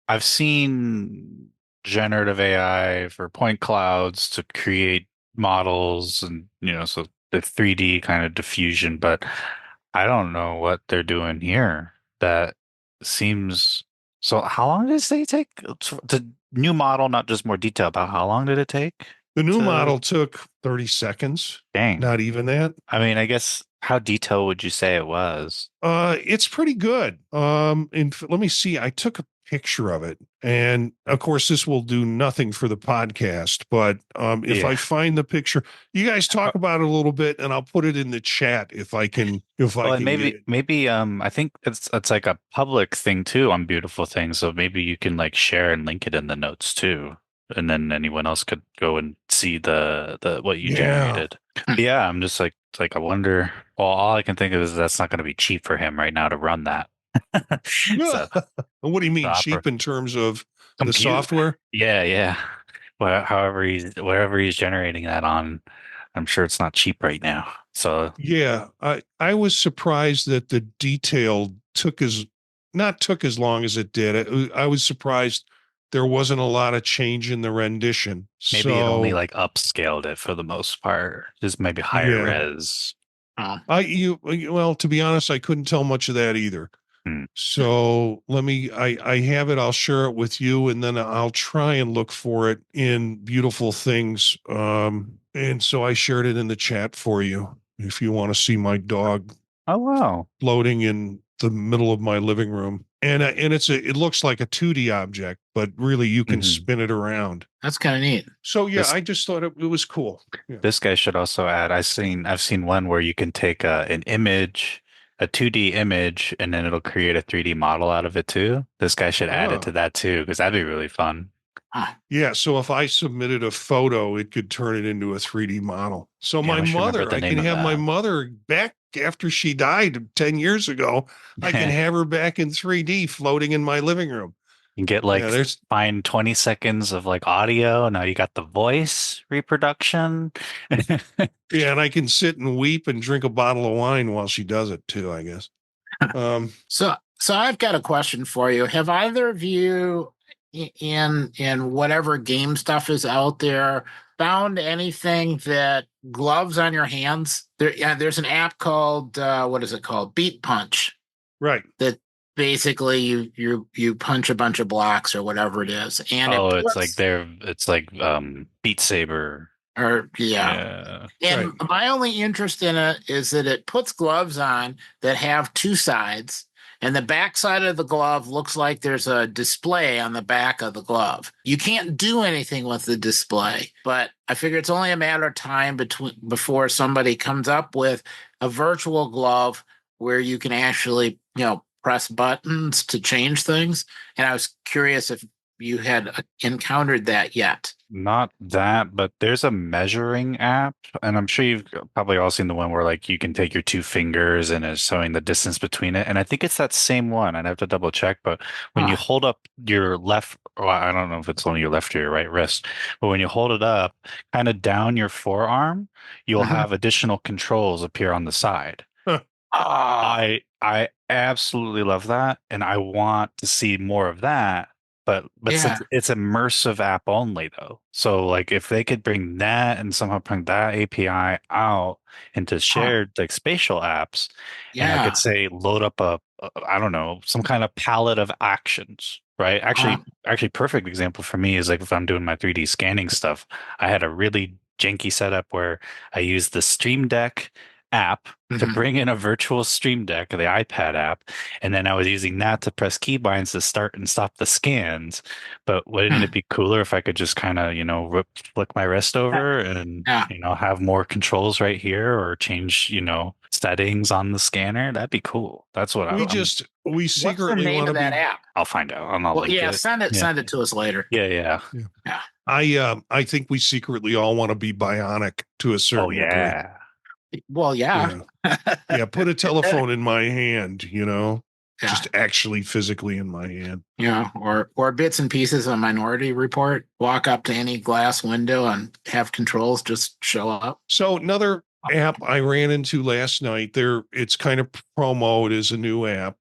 C: I've seen generative AI for point clouds to create models and, so the 3D kind of diffusion, but I don't know what they're doing here. That seems so. How long does it take to new model, not just more detail, about how long did it take?
A: The new model took 30 seconds.
C: Dang.
A: Not even that.
C: I mean, I guess how detailed would you say it was?
A: It's pretty good. Let me see. I took a picture of it, and of course, this will do nothing for the podcast. But if I find the picture, you guys talk about it a little bit, and I'll put it in the chat if I can.
C: Maybe I think it's like a public thing too on Beautiful Things, so maybe you can like share and link it in the notes too, and then anyone else could go and see the what you generated. Yeah, I'm just like I wonder. Well, all I can think of is that's not going to be cheap for him right now to run that.
A: So, what do you mean cheap in terms of the software?
C: Yeah. Well, whatever he's generating that on, I'm sure it's not cheap right now. So
A: yeah, I was surprised that the detail took as long as it did. I was surprised there wasn't a lot of change in the rendition.
C: Maybe it only like upscaled it for the most part, just maybe higher res.
A: Well, to be honest, I couldn't tell much of that either. So I have it. I'll share it with you, and then I'll try and look for it in Beautiful Things. And so I shared it in the chat for you if you want to see my dog.
C: Oh, wow.
A: Floating in the middle of my living room. And it looks like a 2D object, but really you can spin it around.
B: That's kind of neat.
A: So yeah, I just thought it was cool. Yeah.
C: This guy should also add, I've seen one where you can take an image, a 2D image, and then it'll create a 3D model out of it too. This guy should add it to that too, because that'd be really fun.
A: Yeah, so if I submitted a photo, it could turn it into a 3D model. So my mother, I can have my mother back after she died 10 years ago. I can have her back in 3D floating in my living room.
C: You can get find 20 seconds of like audio. Now you got the voice reproduction.
A: Yeah, and I can sit and weep and drink a bottle of wine while she does it too, I guess.
B: So I've got a question for you. Have either of you in whatever game stuff is out there found anything that gloves on your hands? There's an app called what is it called? Beat Punch.
A: Right.
B: That basically you punch a bunch of blocks or whatever it is, and
C: it's like Beat Saber.
B: And my only interest in it is that it puts gloves on that have two sides. And the back side of the glove looks like there's a display on the back of the glove. You can't do anything with the display, but I figure it's only a matter of time before somebody comes up with a virtual glove where you can actually, press buttons to change things. And I was curious if you had encountered that yet.
C: Not that, but there's a measuring app, and I'm sure you've probably all seen the one where like you can take your two fingers and it's showing the distance between it. And I think it's that same one. I'd have to double check, but when you hold up your left, well, I don't know if it's only your left or your right wrist, but when you hold it up kind of down your forearm, you'll have additional controls appear on the side. I absolutely love that, and I want to see more of that. But since it's immersive app only though, so like if they could bring that and somehow bring that API out into shared like spatial apps, and I could say load up I don't know, some kind of palette of actions, right? Actually, perfect example for me is like if I'm doing my 3D scanning stuff, I had a really janky setup where I used the Stream Deck app to bring in a virtual Stream Deck, the iPad app, and then I was using that to press keybinds to start and stop the scans. But wouldn't it be cooler if I could just kind of flick my wrist over and have more controls right here, or change settings on the scanner? That'd be cool. That's what
A: we secretly want to be.
B: App?
C: I'll find out.
B: Send it to us later.
C: Yeah.
A: I think we secretly all want to be bionic to a certain degree.
B: Well, yeah.
A: Put a telephone in my hand, just actually physically in my hand.
B: Yeah, or bits and pieces of Minority Report. Walk up to any glass window and have controls just show up.
A: So another app I ran into last night, it's kind of promo. It is a new app,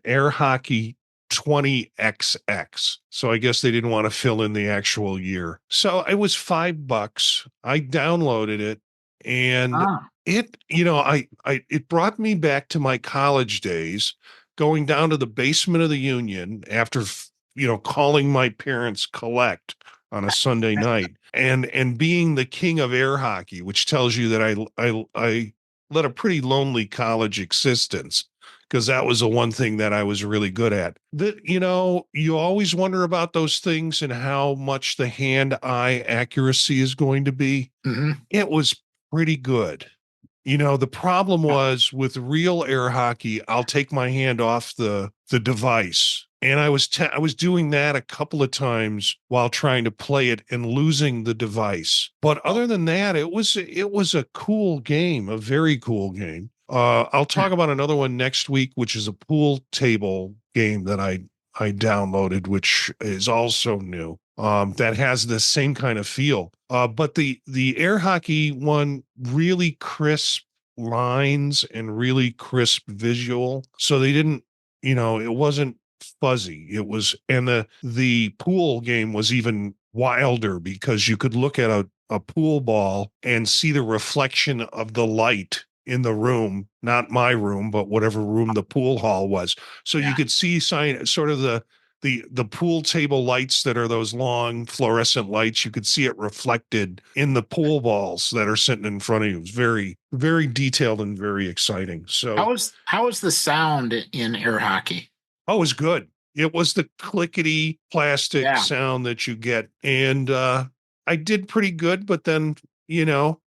A: Air Hockey 20XX. So I guess they didn't want to fill in the actual year. So it was $5. I downloaded it, and it, it brought me back to my college days, going down to the basement of the Union after, calling my parents collect on a Sunday night, and being the king of air hockey, which tells you that I led a pretty lonely college existence, because that was the one thing that I was really good at. That, you always wonder about those things and how much the hand-eye accuracy is going to be.
B: Mm-hmm.
A: It was pretty good. The problem was with real air hockey, I'll take my hand off the device. And I was doing that a couple of times while trying to play it and losing the device. But other than that, it was a cool game, a very cool game. I'll talk about another one next week, which is a pool table game that I downloaded, which is also new. That has the same kind of feel. But the air hockey one, really crisp lines and really crisp visual. So they didn't, it wasn't fuzzy. It was, and the pool game was even wilder because you could look at a pool ball and see the reflection of the light in the room, not my room, but whatever room the pool hall was. So you could see sort of the pool table lights that are those long fluorescent lights. You could see it reflected in the pool balls that are sitting in front of you. It was very, very detailed and very exciting. So
B: how was the sound in air hockey?
A: Oh, it was good. It was the clickety plastic sound that you get. And I did pretty good, but then,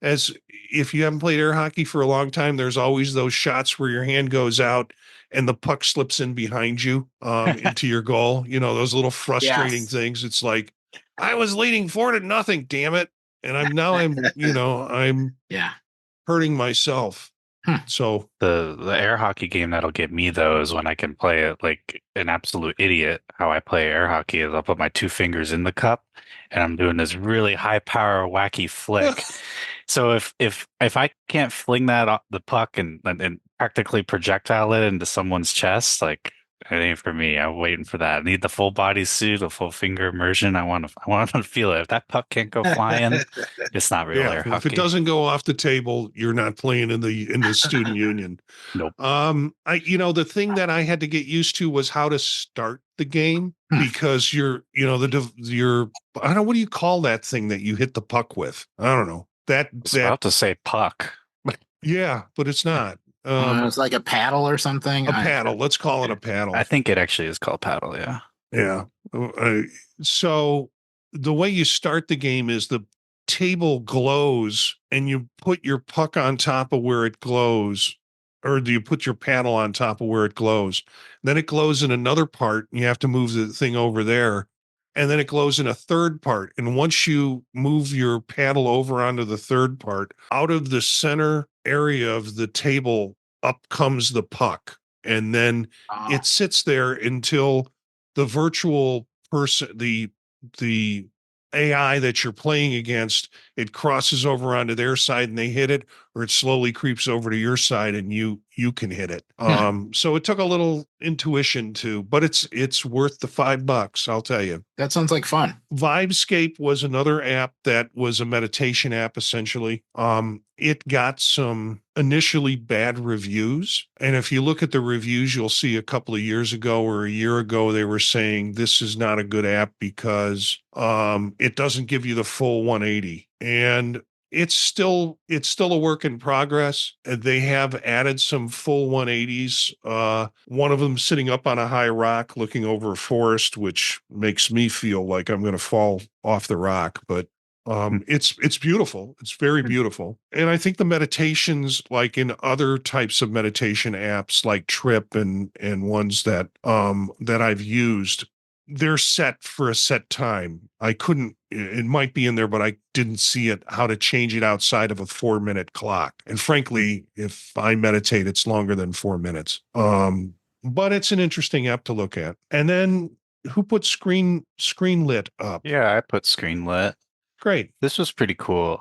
A: as if you haven't played air hockey for a long time, there's always those shots where your hand goes out and the puck slips in behind you into your goal. Those little frustrating things. It's like, I was leading 4-0, damn it. And I'm hurting myself. So
C: the air hockey game that'll get me though is when I can play it like an absolute idiot. How I play air hockey is I'll put my 2 fingers in the cup and I'm doing this really high power wacky flick. So if I can't fling the puck and practically projectile it into someone's chest, like, it ain't for me. I'm waiting for that. I need the full body suit, a full finger immersion. I want to feel it. If that puck can't go flying, it's not real air hockey.
A: If it doesn't go off the table, you're not playing in the student union.
C: Nope.
A: The thing that I had to get used to was how to start the game, because I don't know, what do you call that thing that you hit the puck with? I don't know.
C: I was about to say puck.
A: Yeah, but it's not.
B: It's like a paddle or something.
A: A paddle. Let's call it a paddle.
C: I think it actually is called paddle. Yeah.
A: Yeah. So the way you start the game is the table glows and you put your puck on top of where it glows, or do you put your paddle on top of where it glows? Then it glows in another part and you have to move the thing over there. And then it glows in a third part. And once you move your paddle over onto the third part, out of the center area of the table, up comes the puck. And then it sits there until the virtual person, the AI that you're playing against, it crosses over onto their side and they hit it, or it slowly creeps over to your side and you can hit it. So it took a little intuition but it's worth the $5, I'll tell you.
B: That sounds like fun.
A: Vibescape was another app that was a meditation app, essentially. It got some initially bad reviews. And if you look at the reviews, you'll see a couple of years ago or a year ago, they were saying this is not a good app because it doesn't give you the full 180. And it's still a work in progress. They have added some full 180s. One of them sitting up on a high rock looking over a forest, which makes me feel like I'm going to fall off the rock. But it's beautiful. It's very beautiful. And I think the meditations, like in other types of meditation apps like Trip and ones that I've used, they're set for a set time. It might be in there, but I didn't see how to change it outside of a 4-minute clock. And frankly, if I meditate, it's longer than 4 minutes. But it's an interesting app to look at. And then who put Screenlit up?
C: Yeah, I put Screenlit.
A: Great.
C: This was pretty cool.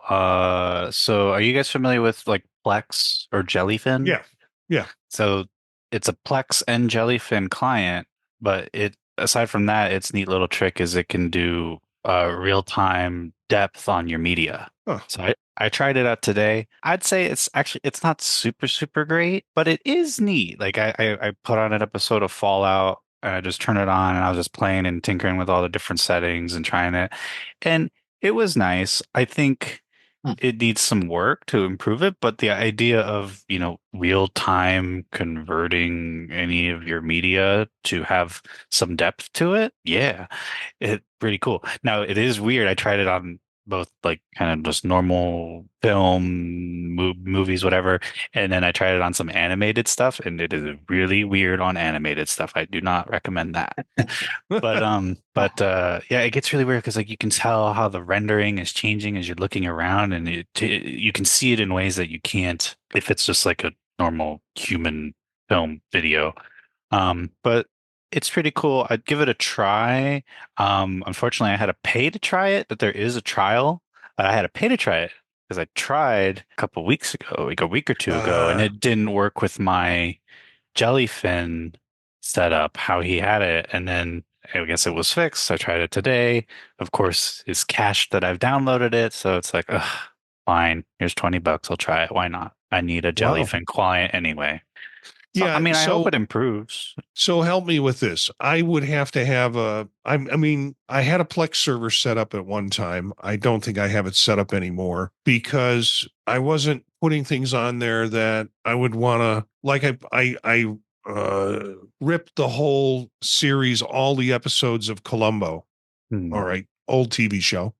C: So are you guys familiar with like Plex or Jellyfin?
A: Yeah.
C: So it's a Plex and Jellyfin client, but it aside from that, its neat little trick is it can do real-time depth on your media.
A: Huh.
C: So I tried it out today. I'd say it's not super super great, but it is neat. Like I put on an episode of Fallout and I just turned it on and I was just playing and tinkering with all the different settings and trying it. And it was nice. I think it needs some work to improve it, but the idea of, real time converting any of your media to have some depth to it, yeah, it's pretty cool. Now it is weird. I tried it on both like kind of just normal film, movies, whatever, and then I tried it on some animated stuff, and it is really weird on animated stuff. I do not recommend that. But yeah, it gets really weird because like you can tell how the rendering is changing as you're looking around, and you can see it in ways that you can't if it's just like a normal human film video. But it's pretty cool. I'd give it a try. Unfortunately, I had to pay to try it, but there is a trial. I had to pay to try it because I tried a couple weeks ago, like a week or two ago, and it didn't work with my jellyfin setup, how he had it. And then I guess it was fixed. I tried it today. Of course, it's cached that I've downloaded it. So it's like, ugh, fine. Here's $20. I'll try it. Why not? I need a jellyfin client anyway. So,
A: Yeah,
C: I mean, I hope it improves.
A: So help me with this. I would have to have I mean, I had a Plex server set up at one time. I don't think I have it set up anymore because I wasn't putting things on there that I would want to, like I ripped the whole series, all the episodes of Columbo, all right, old TV show,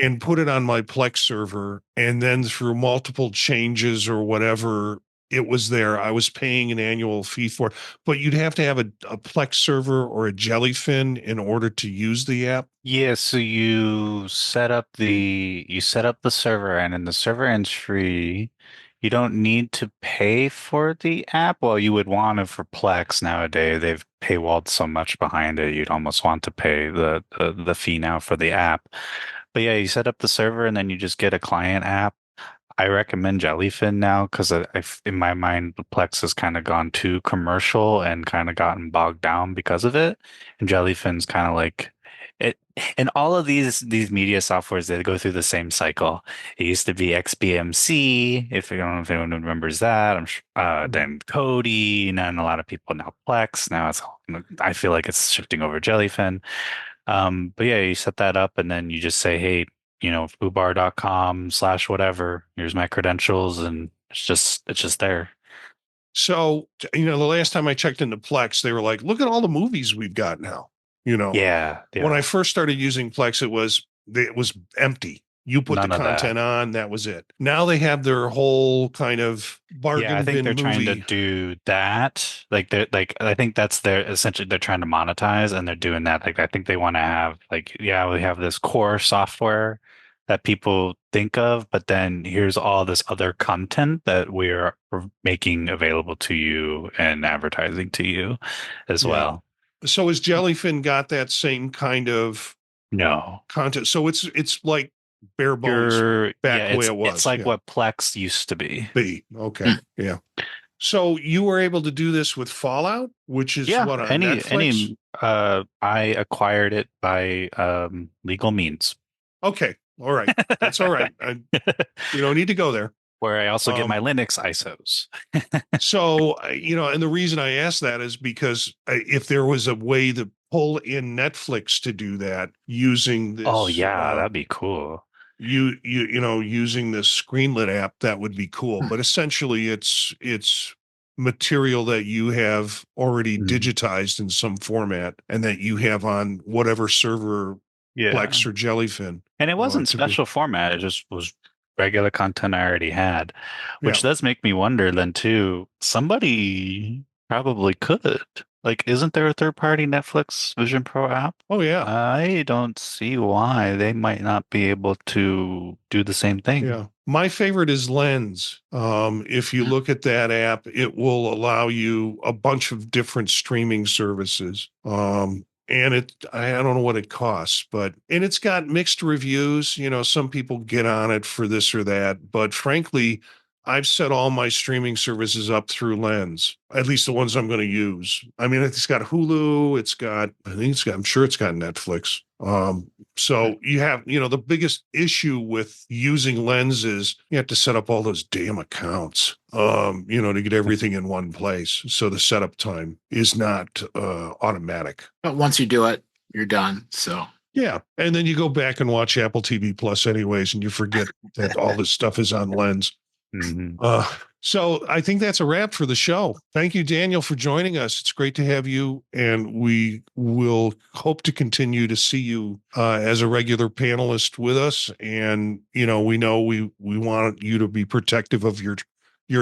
A: and put it on my Plex server. And then through multiple changes or whatever, it was there. I was paying an annual fee for it, but you'd have to have a Plex server or a Jellyfin in order to use the app.
C: Yeah, so you set up the server and the server end's free. You don't need to pay for the app. Well, you would want to for Plex nowadays. They've paywalled so much behind it. You'd almost want to pay the fee now for the app. But yeah, you set up the server and then you just get a client app. I recommend Jellyfin now because in my mind, the Plex has kind of gone too commercial and kind of gotten bogged down because of it. And Jellyfin's kind of like it. And all of these media softwares, they go through the same cycle. It used to be XBMC, if I don't know if anyone remembers that. Then Kodi, and then a lot of people now Plex. Now I feel like it's shifting over Jellyfin. But yeah, you set that up and then you just say, hey, foobar.com/whatever. Here's my credentials, and it's just there.
A: So, the last time I checked into Plex, they were like, look at all the movies we've got now.
C: Yeah.
A: When I first started using Plex, it was empty. You put the content on, that was it. Now they have their whole kind of bargain
C: I think
A: bin
C: they're trying to
A: movie.
C: do that. I think that's essentially they're trying to monetize and they're doing that. Like I think they want to have we have this core software that people think of, but then here's all this other content that we're making available to you and advertising to you as well.
A: So has Jellyfin got that same kind of
C: No
A: content? So it's like bare bones back the way it was.
C: It's like what Plex used to be.
A: Okay. Yeah. So you were able to do this with Fallout, which is what on Netflix?
C: I acquired it by legal means.
A: Okay. All right. That's all right. You don't need to go there.
C: Where I also get my Linux ISOs.
A: So, and the reason I ask that is because if there was a way to pull in Netflix to do that using this.
C: Oh, yeah, that'd be cool.
A: Using this Screenlit app, that would be cool. But essentially it's material that you have already digitized in some format and that you have on whatever server, Plex or Jellyfin.
C: And it wasn't special format. It just was regular content I already had, which does make me wonder then too, somebody probably could. Like, isn't there a third-party Netflix Vision Pro app?
A: Oh, yeah.
C: I don't see why they might not be able to do the same thing.
A: Yeah. My favorite is Lens. If you look at that app, it will allow you a bunch of different streaming services. And I don't know what it costs, and it's got mixed reviews. Some people get on it for this or that, but frankly, I've set all my streaming services up through Lens, at least the ones I'm going to use. I mean, it's got Hulu, I'm sure it's got Netflix. So you have, the biggest issue with using Lens is you have to set up all those damn accounts, to get everything in one place. So the setup time is not automatic.
B: But once you do it, you're done. So
A: yeah. And then you go back and watch Apple TV Plus anyways, and you forget that all this stuff is on Lens.
C: Mm-hmm.
A: So I think that's a wrap for the show. Thank you, Daniel, for joining us. It's great to have you, and we will hope to continue to see you as a regular panelist with us. And we know we want you to be protective of your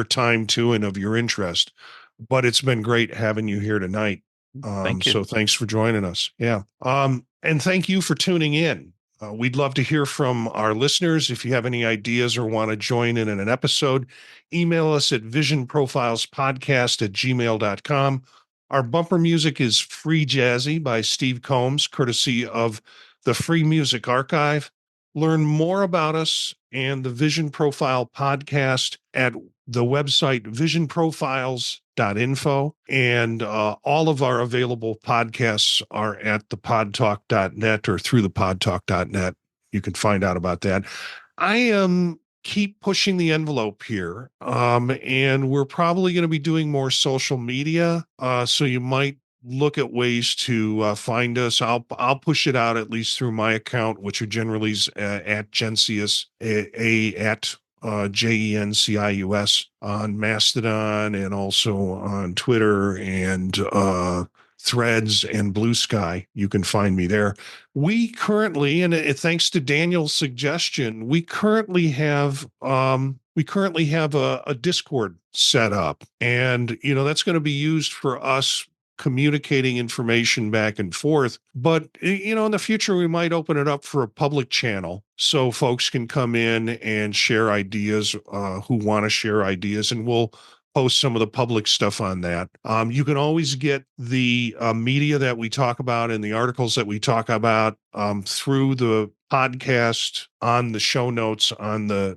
A: time too and of your interest. But it's been great having you here tonight.
C: Thank you.
A: So thanks for joining us. Yeah. And thank you for tuning in. We'd love to hear from our listeners. If you have any ideas or want to join in an episode, email us at visionprofilespodcast@gmail.com. Our bumper music is Free Jazzy by Steve Combs, courtesy of the Free Music Archive. Learn more about us and the Vision Profile podcast at the website visionprofiles.info. And all of our available podcasts are at thepodtalk.net or through thepodtalk.net. You can find out about that. I keep pushing the envelope here, and we're probably going to be doing more social media. So you might look at ways to find us. I'll push it out at least through my account, which are generally at Gencius, at Jencius on Mastodon, and also on Twitter and Threads and Blue Sky. You can find me there. We currently, and thanks to Daniel's suggestion, we currently have a Discord set up, and that's going to be used for us communicating information back and forth. But, in the future, we might open it up for a public channel so folks can come in and share ideas who want to share ideas, and we'll post some of the public stuff on that. You can always get the media that we talk about and the articles that we talk about through the podcast on the show notes on the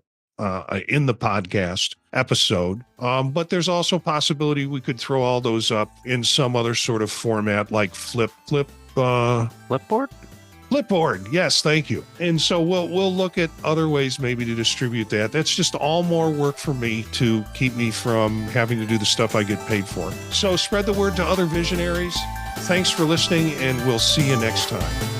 A: in the podcast episode. But there's also a possibility we could throw all those up in some other sort of format like Flipboard? Flipboard. Yes, thank you. And so we'll look at other ways maybe to distribute that. That's just all more work for me to keep me from having to do the stuff I get paid for. So spread the word to other visionaries. Thanks for listening, and we'll see you next time.